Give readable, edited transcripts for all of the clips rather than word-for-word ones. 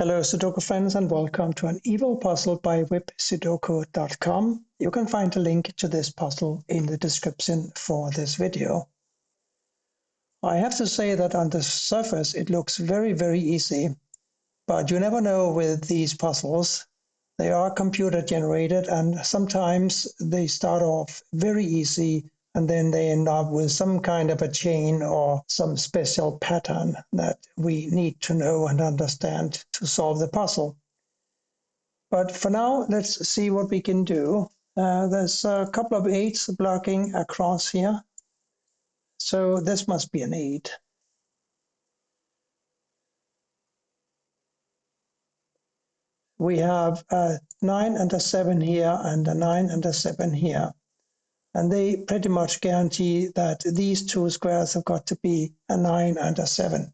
Hello Sudoku friends and welcome to an evil puzzle by Websudoku.com. You can find a link to this puzzle in the description for this video. I have to say that on the surface it looks very easy, but you never know with these puzzles. They are computer generated and sometimes they start off very easy and then they end up with some kind of a chain or some special pattern that we need to know and understand to solve the puzzle. But for now, let's see what we can do. There's a couple of 8s blocking across here. So this must be an 8. We have a 9 and a 7 here and a 9 and a 7 here. And they pretty much guarantee that these two squares have got to be a 9 and a 7.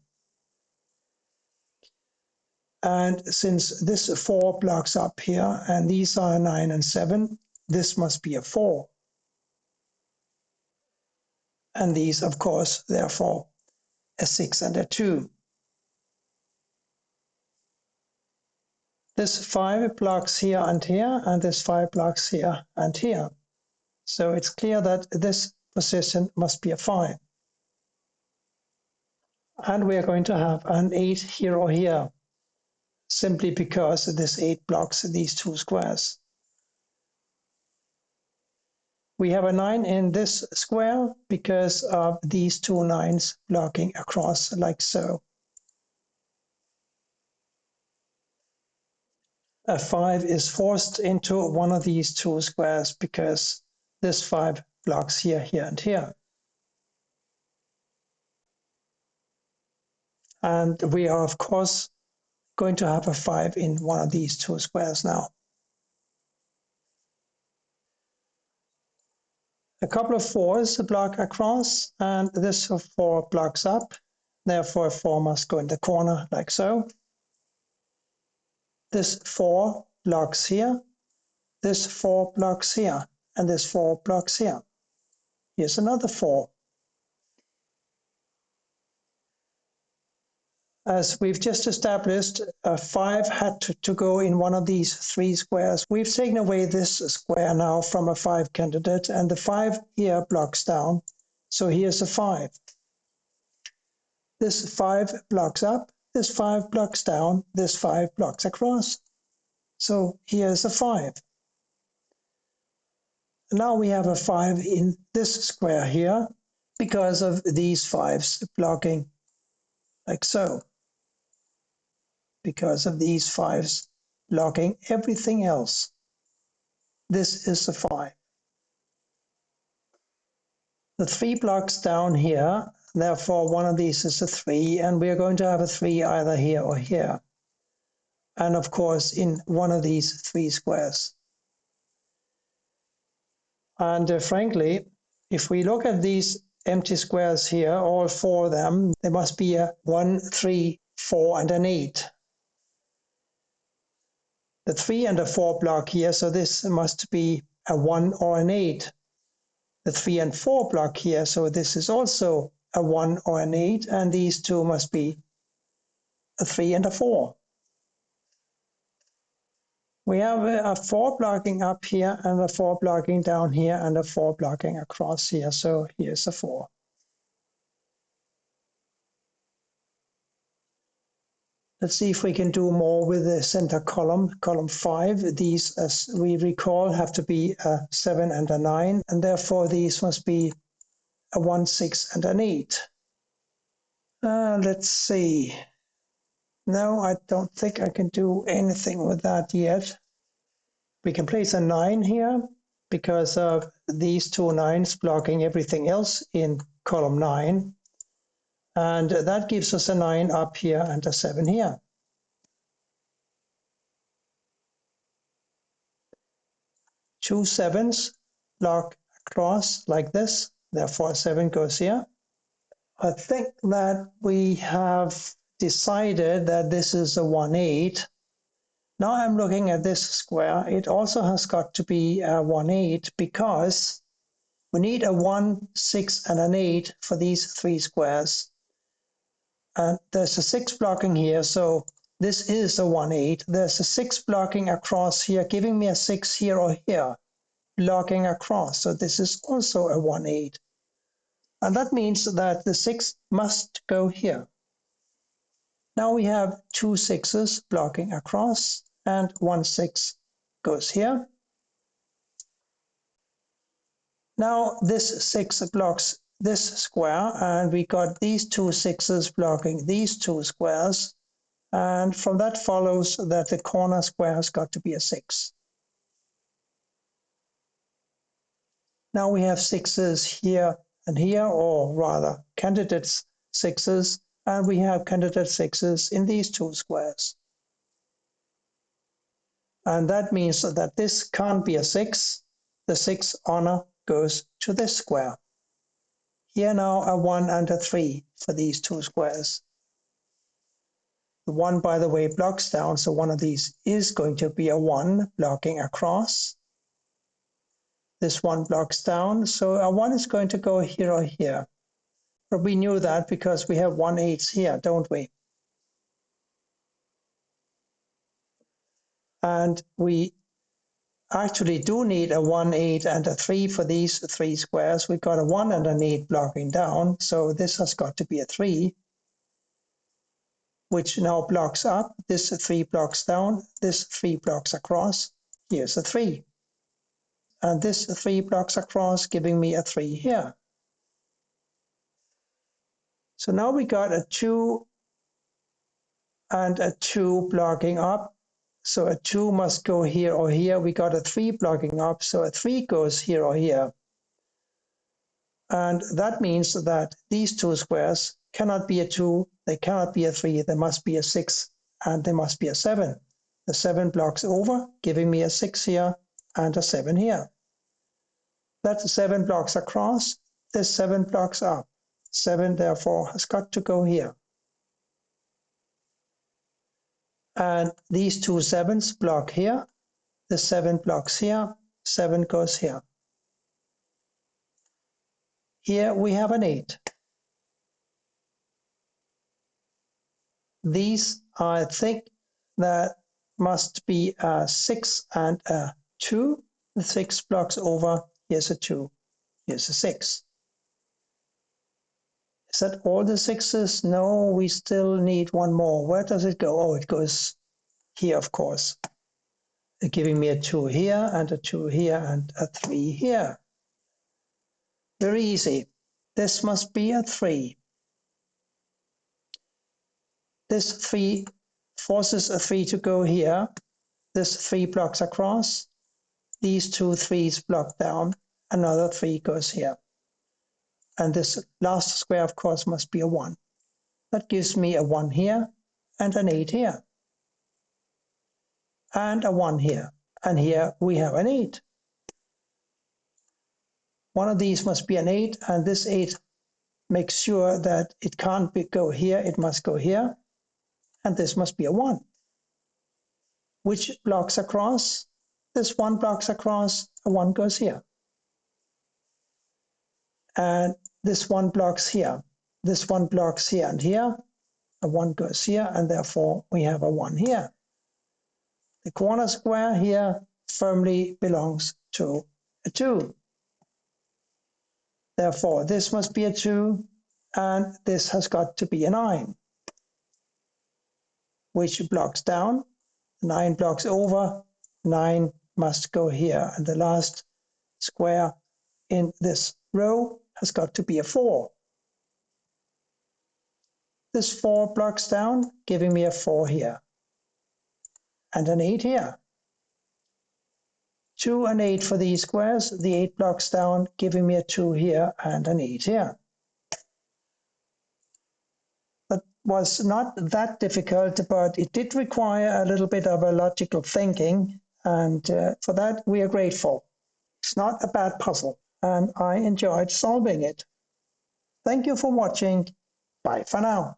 And since this 4 blocks up here and these are 9 and 7, this must be a 4. And these, of course, therefore, a 6 and a 2. This 5 blocks here, and this 5 blocks here and here. So it's clear that this position must be a 5. And we are going to have an 8 here or here, simply because this 8 blocks these two squares. We have a 9 in this square because of these two 9s blocking across like so. A 5 is forced into one of these two squares because this 5 blocks here, here, and here. And we are, of course, going to have a 5 in one of these two squares now. A couple of 4s block across, and this 4 blocks up. Therefore, a 4 must go in the corner like so. This 4 blocks here, this 4 blocks here, and this 4 blocks here. Here's another 4. As we've just established, a 5 had to go in one of these 3 squares. We've taken away this square now from a 5 candidate, and the 5 here blocks down. So here's a 5. This 5 blocks up, this 5 blocks down, this 5 blocks across. So here's a 5. Now we have a 5 in this square here because of these 5s blocking like so. Because of these 5s blocking everything else. This is a 5. The 3 blocks down here, therefore one of these is a 3, and we are going to have a 3 either here or here. And of course in one of these 3 squares. And frankly, if we look at these empty squares here, all 4 of them, there must be a 1, 3, 4, and an 8. The 3 and a 4 block here, so this must be a 1 or an 8. The 3 and 4 block here, so this is also a 1 or an 8, and these two must be a 3 and a 4. We have a 4 blocking up here, and a 4 blocking down here, and a 4 blocking across here, so here's a 4. Let's see if we can do more with the center column, column 5. These, as we recall, have to be a 7 and a 9, and therefore these must be a 1, 6, and an 8. Let's see. No, I don't think I can do anything with that yet. We can place a 9 here because of these two 9s blocking everything else in column 9. And that gives us a 9 up here and a 7 here. Two 7s block across like this, therefore 7 goes here. I think that we have decided that this is a 1, 8. Now I'm looking at this square. It also has got to be a 1, 8 because we need a 1, 6, and an 8 for these 3 squares. And there's a 6 blocking here, so this is a 1-8. There's a 6 blocking across here, giving me a 6 here or here, blocking across. So this is also a 1-8. And that means that the 6 must go here. Now we have 2 6s blocking across, and 1 6 goes here. Now this 6 blocks this square, and we got these 2 6s blocking these 2 squares. And from that follows that the corner square has got to be a 6. Now we have 6s here and here, or rather candidate 6s, and we have candidate 6s in these 2 squares. And that means that this can't be a 6. The 6 honor goes to this square. Here now a 1 and a 3 for these 2 squares. The 1, by the way, blocks down, so one of these is going to be a 1 blocking across. This 1 blocks down, so a 1 is going to go here or here. But we knew that because we have 1/8 here, don't we? And we actually do need a 1/8 and a 3 for these 3 squares. We've got a 1 and an 8 blocking down, so this has got to be a 3. Which now blocks up. This 3 blocks down, this 3 blocks across. Here's a 3. And this 3 blocks across, giving me a 3 here. So now we got a 2 and a 2 blocking up. So a 2 must go here or here. We got a 3 blocking up, so a 3 goes here or here. And that means that these 2 squares cannot be a 2, they cannot be a 3, there must be a 6, and there must be a 7. The 7 blocks over, giving me a 6 here and a 7 here. That 7 blocks across, this 7 blocks up. 7 therefore has got to go here. And these 2 7s block here, the 7 blocks here, 7 goes here. Here we have an 8. These, I think, that must be a 6 and a 2. The 6 blocks over, here's a 2, here's a 6. Is that all the 6s? No, we still need one more. Where does it go? Oh, it goes here, of course. Giving me a 2 here, and a 2 here, and a 3 here. Very easy. This must be a 3. This 3 forces a 3 to go here. This 3 blocks across. These 2 3s block down. Another 3 goes here. And this last square, of course, must be a 1. That gives me a 1 here and an 8 here. And a 1 here. And here we have an 8. One of these must be an 8, and this 8 makes sure that it can't go here, it must go here. And this must be a 1. Which blocks across? This 1 blocks across, a 1 goes here. And this 1 blocks here. This 1 blocks here and here. A 1 goes here, and therefore we have a 1 here. The corner square here firmly belongs to a 2. Therefore, this must be a 2, and this has got to be a 9. Which blocks down, 9 blocks over, 9 must go here, and the last square in this row has got to be a 4. This 4 blocks down, giving me a 4 here, and an 8 here. 2 and 8 for these squares, the 8 blocks down, giving me a 2 here and an 8 here. That was not that difficult, but it did require a little bit of a logical thinking, and for that we are grateful. It's not a bad puzzle, and I enjoyed solving it. Thank you for watching. Bye for now.